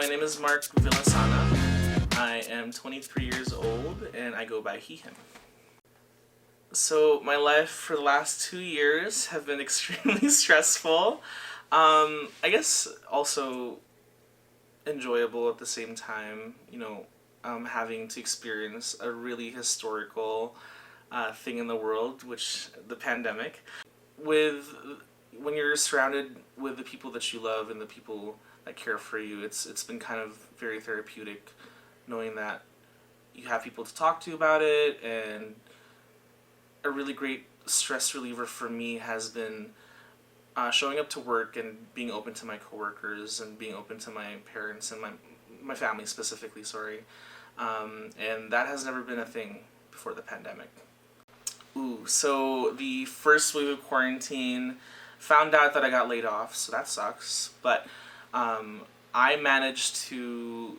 My name is Mark Villiasana. I am 23 years old and I go by he, him. So my life for the last 2 years have been extremely stressful. I guess also enjoyable at the same time, having to experience a really historical thing in the world, which the pandemic. When you're surrounded with the people that you love and the people that care for you, it's been kind of very therapeutic knowing that you have people to talk to about it. And a really great stress reliever for me has been showing up to work and being open to my coworkers and being open to my parents and my family specifically, sorry. And that has never been a thing before the pandemic. So the first wave of quarantine, found out that I got laid off, so that sucks. But I managed to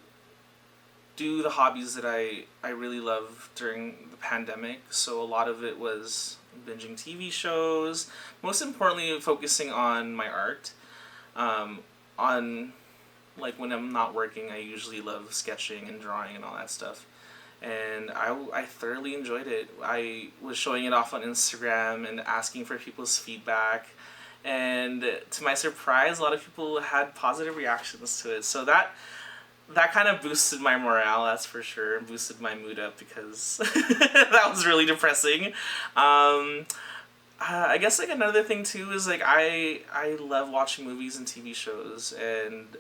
do the hobbies that I really love during the pandemic. So a lot of it was binging TV shows, most importantly focusing on my art. On like when I'm not working, I usually love sketching and drawing and all that stuff. And I thoroughly enjoyed it. I was showing it off on Instagram and asking for people's feedback. And to my surprise, a lot of people had positive reactions to it. So that kind of boosted my morale, that's for sure, and boosted my mood up because that was really depressing. I guess like another thing too is like I love watching movies and TV shows, and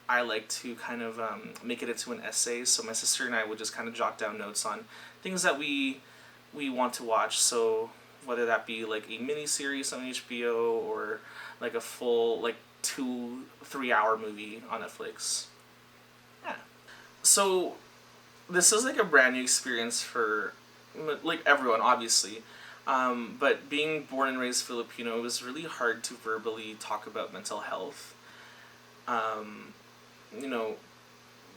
I like to kind of make it into an essay. So my sister and I would just kind of jot down notes on things that we want to watch. So whether that be like a mini series on HBO or like a full like 2-3 hour movie on Netflix. Yeah. So this is like a brand new experience for like everyone, obviously. But being born and raised Filipino, it was really hard to verbally talk about mental health.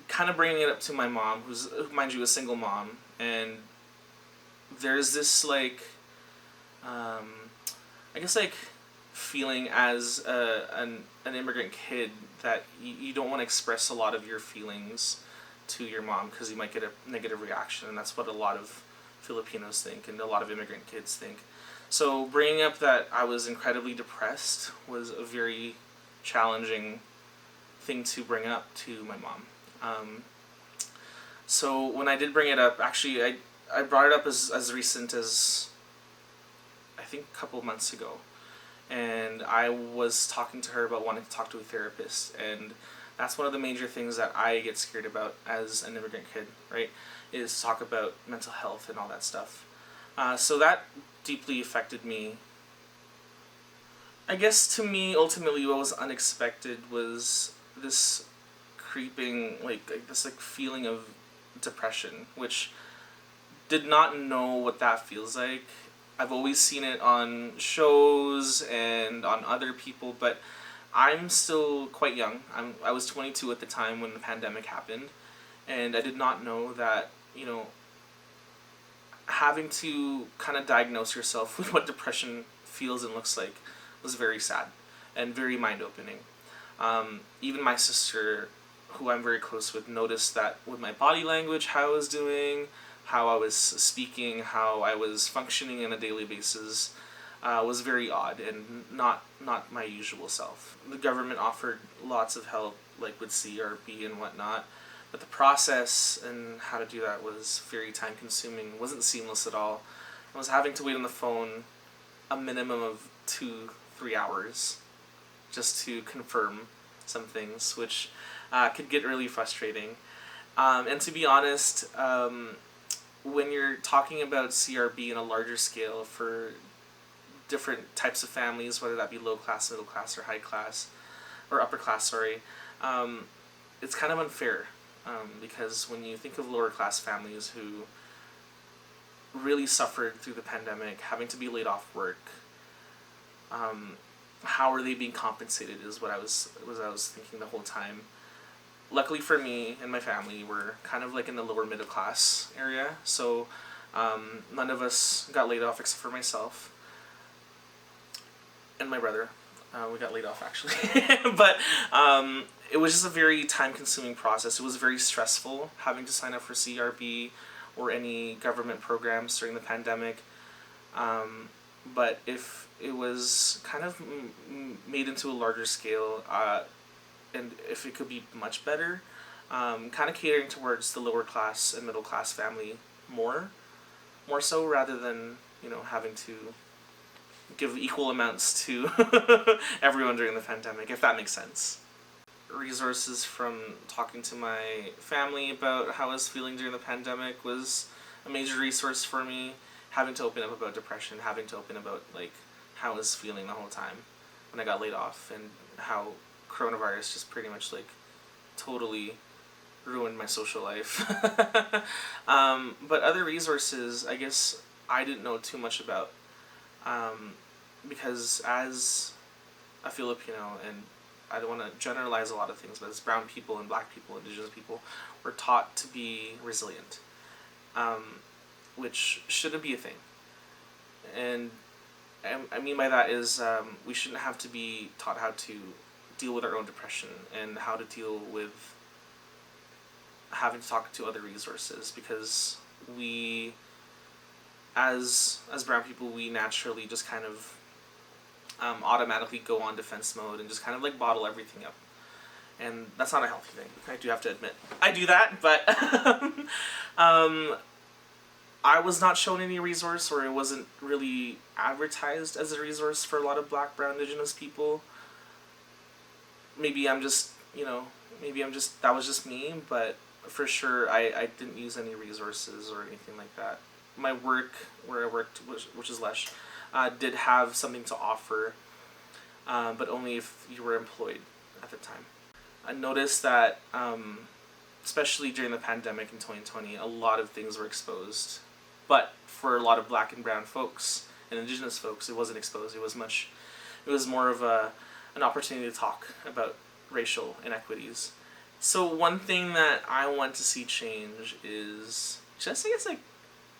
Kind of bringing it up to my mom, who's, mind you, a single mom, and there's this like, I guess like feeling as an immigrant kid that you don't want to express a lot of your feelings to your mom because you might get a negative reaction, and that's what a lot of Filipinos think and a lot of immigrant kids think. So bringing up that I was incredibly depressed was a very challenging thing to bring up to my mom. So when I did bring it up, actually I brought it up as recent as I think a couple of months ago, and I was talking to her about wanting to talk to a therapist, and that's one of the major things that I get scared about as an immigrant kid, right, is talk about mental health and all that stuff. So that deeply affected me. I guess to me, ultimately, what was unexpected was this creeping, like this like feeling of depression, which did not know what that feels like. I've always seen it on shows and on other people, but I'm still quite young. I was 22 at the time when the pandemic happened, and I did not know that, having to kind of diagnose yourself with what depression feels and looks like was very sad and very mind-opening. Even my sister, who I'm very close with, noticed that with my body language, how I was doing, how I was speaking, how I was functioning on a daily basis, was very odd and not my usual self. The government offered lots of help, like with CRB and whatnot, but the process and how to do that was very time consuming, wasn't seamless at all. I was having to wait on the phone a minimum of 2-3 hours just to confirm some things, which could get really frustrating. And to be honest, when you're talking about CRB in a larger scale for different types of families, whether that be low class, middle class, or high class, or upper class, sorry, it's kind of unfair, because when you think of lower class families who really suffered through the pandemic, having to be laid off work, how are they being compensated is what I was thinking the whole time. Luckily for me and my family, we're kind of like in the lower middle class area, so none of us got laid off except for myself and my brother. We got laid off actually, but it was just a very time-consuming process. It was very stressful having to sign up for CRB or any government programs during the pandemic. But if it was kind of made into a larger scale, and if it could be much better, kind of catering towards the lower class and middle class family more so rather than having to give equal amounts to everyone during the pandemic, if that makes sense. Resources from talking to my family about how I was feeling during the pandemic was a major resource for me. Having to open up about depression, having to open about how I was feeling the whole time when I got laid off, and how coronavirus just pretty much totally ruined my social life. But other resources, I guess I didn't know too much about, because as a Filipino, and I don't want to generalize a lot of things, but as brown people and black people, indigenous people, we're taught to be resilient, which shouldn't be a thing. And I mean by that is we shouldn't have to be taught how to deal with our own depression and how to deal with having to talk to other resources, because we, as brown people, we naturally just kind of automatically go on defense mode and just kind of bottle everything up, and that's not a healthy thing. I do have to admit I do that, but I was not shown any resource, or it wasn't really advertised as a resource for a lot of black, brown, indigenous people. Maybe I'm just that was just me, but for sure I didn't use any resources or anything like that. My work, where I worked, which is Lesh, did have something to offer, but only if you were employed at the time. I noticed that, especially during the pandemic in 2020, a lot of things were exposed. But for a lot of black and brown folks and indigenous folks, it wasn't exposed. It was more of an opportunity to talk about racial inequities. So one thing that I want to see change is just, I guess,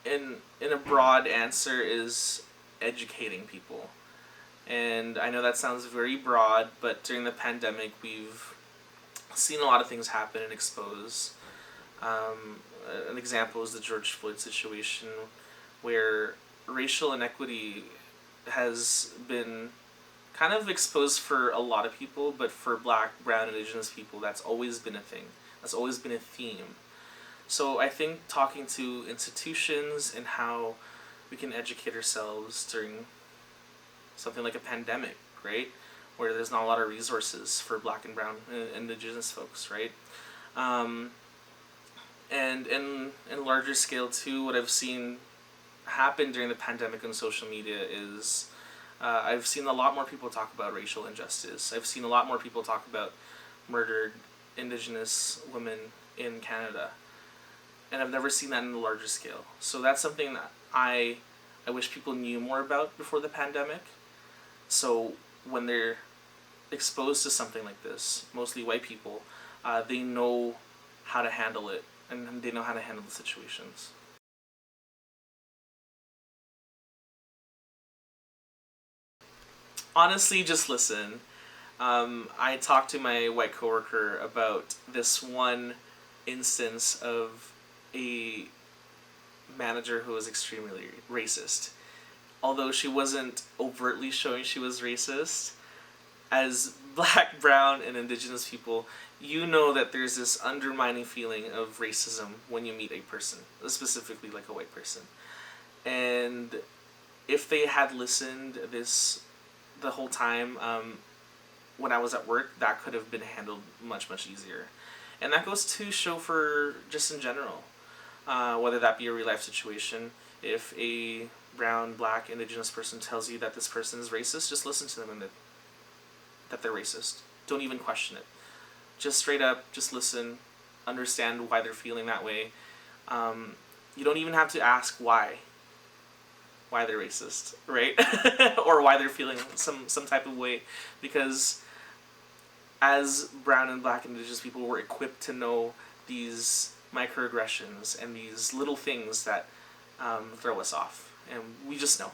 in a broad answer, is educating people. And I know that sounds very broad, but during the pandemic, we've seen a lot of things happen and expose. An example is the George Floyd situation, where racial inequity has been kind of exposed for a lot of people, but for black, brown, indigenous people, that's always been a thing. That's always been a theme. So I think talking to institutions and how we can educate ourselves during something like a pandemic, right? Where there's not a lot of resources for black and brown indigenous folks, right? And in larger scale too, what I've seen happen during the pandemic on social media is I've seen a lot more people talk about racial injustice. I've seen a lot more people talk about murdered indigenous women in Canada. And I've never seen that in a larger scale. So that's something that I wish people knew more about before the pandemic. So when they're exposed to something like this, mostly white people, they know how to handle it, and they know how to handle the situations. Honestly, just listen. I talked to my white coworker about this one instance of a manager who was extremely racist. Although she wasn't overtly showing she was racist, as black, brown, and indigenous people, you know that there's this undermining feeling of racism when you meet a person, specifically like a white person. And if they had listened the whole time when I was at work, that could have been handled much, much easier. And that goes to show for just in general, whether that be a real life situation. If a brown, black, indigenous person tells you that this person is racist, just listen to them and that they're racist. Don't even question it. Just straight up, just listen, understand why they're feeling that way. You don't even have to ask why they're racist, right? Or why they're feeling some type of way, because as brown and black indigenous people, we're equipped to know these microaggressions and these little things that throw us off, and we just know.